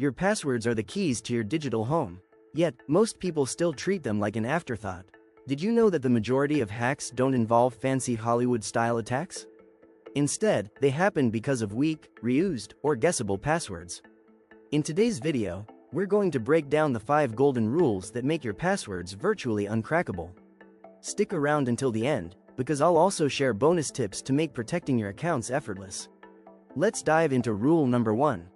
Your passwords are the keys to your digital home. Yet, most people still treat them like an afterthought. Did you know that the majority of hacks don't involve fancy Hollywood-style attacks? Instead, they happen because of weak, reused, or guessable passwords. In today's video, we're going to break down the 5 golden rules that make your passwords virtually uncrackable. Stick around until the end, because I'll also share bonus tips to make protecting your accounts effortless. Let's dive into rule number 1.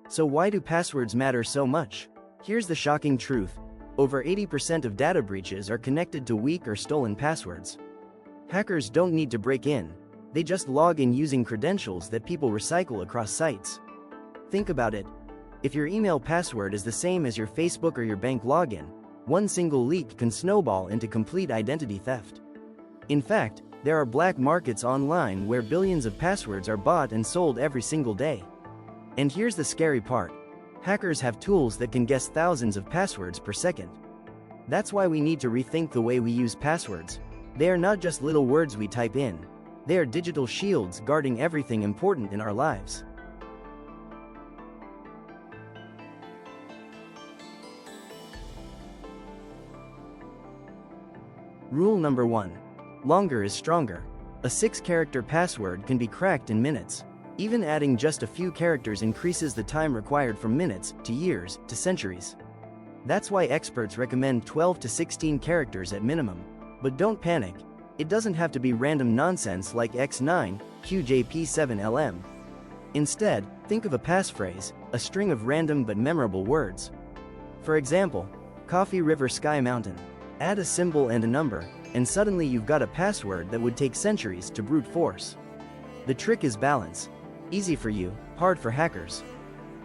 So why do passwords matter so much? Here's the shocking truth. Over 80% of data breaches are connected to weak or stolen passwords. Hackers don't need to break in. They just log in using credentials that people recycle across sites. Think about it. If your email password is the same as your Facebook or your bank login, one single leak can snowball into complete identity theft. In fact, there are black markets online where billions of passwords are bought and sold every single day. And here's the scary part. Hackers have tools that can guess thousands of passwords per second. That's why we need to rethink the way we use passwords. They are not just little words we type in. They are digital shields guarding everything important in our lives. Rule number 1. Longer is stronger. A 6-character password can be cracked in minutes. Even adding just a few characters increases the time required from minutes, to years, to centuries. That's why experts recommend 12 to 16 characters at minimum. But don't panic. It doesn't have to be random nonsense like X9, QJP7LM. Instead, think of a passphrase, a string of random but memorable words. For example, Coffee River Sky Mountain. Add a symbol and a number, and suddenly you've got a password that would take centuries to brute force. The trick is balance. Easy for you, hard for hackers.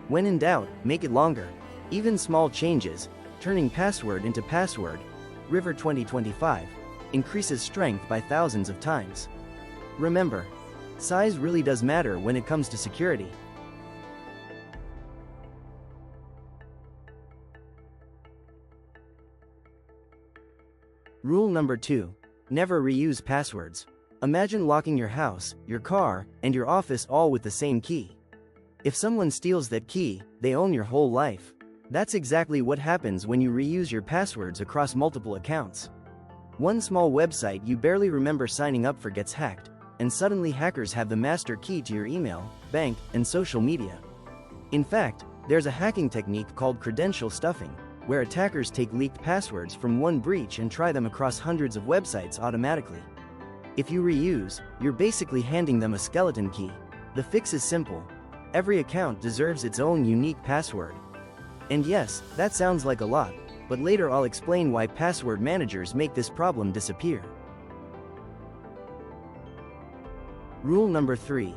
When in doubt, make it longer. Even small changes, turning password into password, River 2025, increases strength by thousands of times. Remember, size really does matter when it comes to security. Rule number 2. Never reuse passwords. Imagine locking your house, your car, and your office all with the same key. If someone steals that key, they own your whole life. That's exactly what happens when you reuse your passwords across multiple accounts. One small website you barely remember signing up for gets hacked, and suddenly hackers have the master key to your email, bank, and social media. In fact, there's a hacking technique called credential stuffing, where attackers take leaked passwords from one breach and try them across hundreds of websites automatically. If you reuse, you're basically handing them a skeleton key. The fix is simple. Every account deserves its own unique password. And yes, that sounds like a lot, but later I'll explain why password managers make this problem disappear. Rule number 3.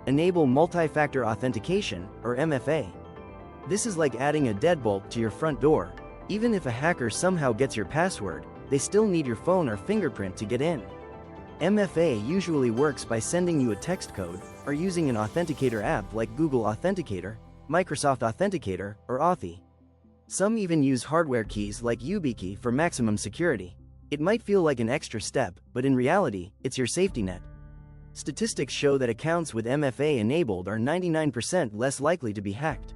Enable Multi-Factor Authentication, or MFA. This is like adding a deadbolt to your front door. Even if a hacker somehow gets your password, they still need your phone or fingerprint to get in. MFA usually works by sending you a text code, or using an authenticator app like Google Authenticator, Microsoft Authenticator, or Authy. Some even use hardware keys like YubiKey for maximum security. It might feel like an extra step, but in reality, it's your safety net. Statistics show that accounts with MFA enabled are 99% less likely to be hacked.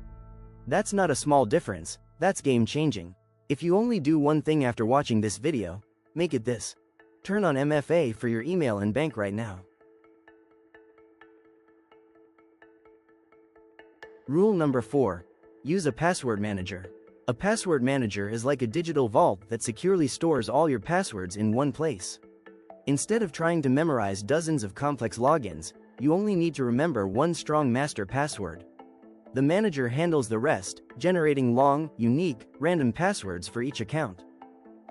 That's not a small difference, that's game-changing. If you only do one thing after watching this video, make it this. Turn on MFA for your email and bank right now. Rule number 4. Use a password manager. A password manager is like a digital vault that securely stores all your passwords in one place. Instead of trying to memorize dozens of complex logins, you only need to remember one strong master password. The manager handles the rest, generating long, unique, random passwords for each account.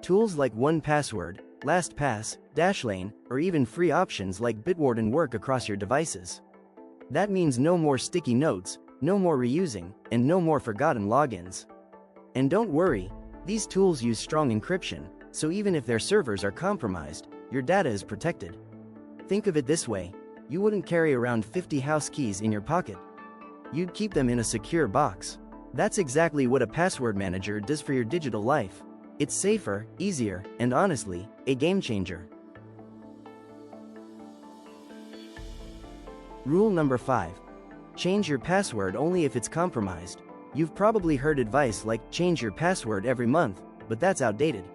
Tools like 1Password, LastPass, Dashlane, or even free options like Bitwarden work across your devices. That means no more sticky notes, no more reusing, and no more forgotten logins. And don't worry, these tools use strong encryption, so even if their servers are compromised, your data is protected. Think of it this way, you wouldn't carry around 50 house keys in your pocket. You'd keep them in a secure box. That's exactly what a password manager does for your digital life. It's safer, easier, and honestly, a game changer. Rule number 5. Change your password only if it's compromised. You've probably heard advice like change your password every month, but that's outdated.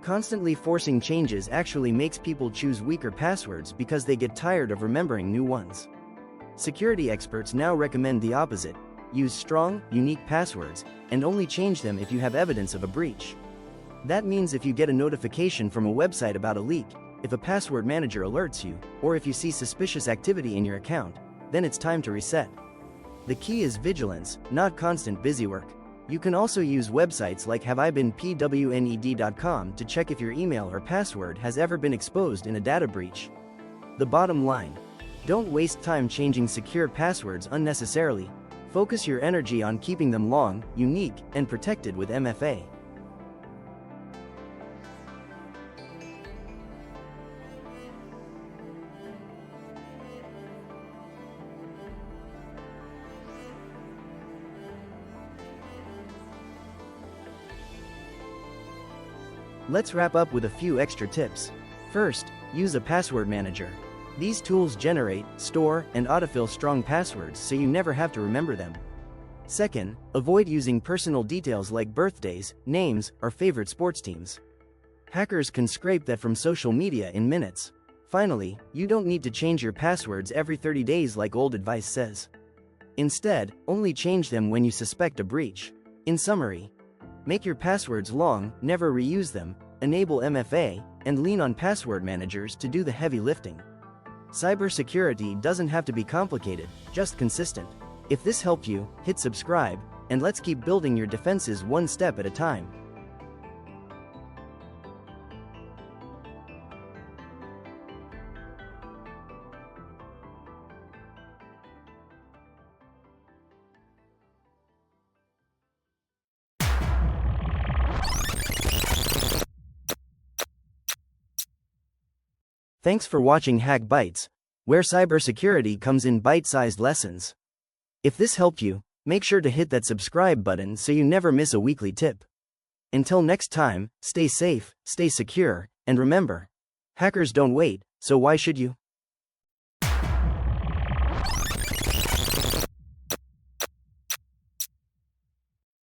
Constantly forcing changes actually makes people choose weaker passwords because they get tired of remembering new ones. Security experts now recommend the opposite. Use strong, unique passwords, and only change them if you have evidence of a breach. That means if you get a notification from a website about a leak, if a password manager alerts you, or if you see suspicious activity in your account, then it's time to reset. The key is vigilance, not constant busywork. You can also use websites like haveibeenpwned.com to check if your email or password has ever been exposed in a data breach. The bottom line: don't waste time changing secure passwords unnecessarily. Focus your energy on keeping them long, unique, and protected with MFA. Let's wrap up with a few extra tips. First, use a password manager. These tools generate, store, and autofill strong passwords so you never have to remember them. Second, avoid using personal details like birthdays, names, or favorite sports teams. Hackers can scrape that from social media in minutes. Finally, you don't need to change your passwords every 30 days like old advice says. Instead, only change them when you suspect a breach. In summary, make your passwords long, never reuse them, enable MFA, and lean on password managers to do the heavy lifting. Cybersecurity doesn't have to be complicated, just consistent. If this helped you, hit subscribe, and let's keep building your defenses one step at a time. Thanks for watching Hack Bites, where cybersecurity comes in bite-sized lessons. If this helped you, make sure to hit that subscribe button so you never miss a weekly tip. Until next time, stay safe, stay secure, and remember, hackers don't wait, so why should you?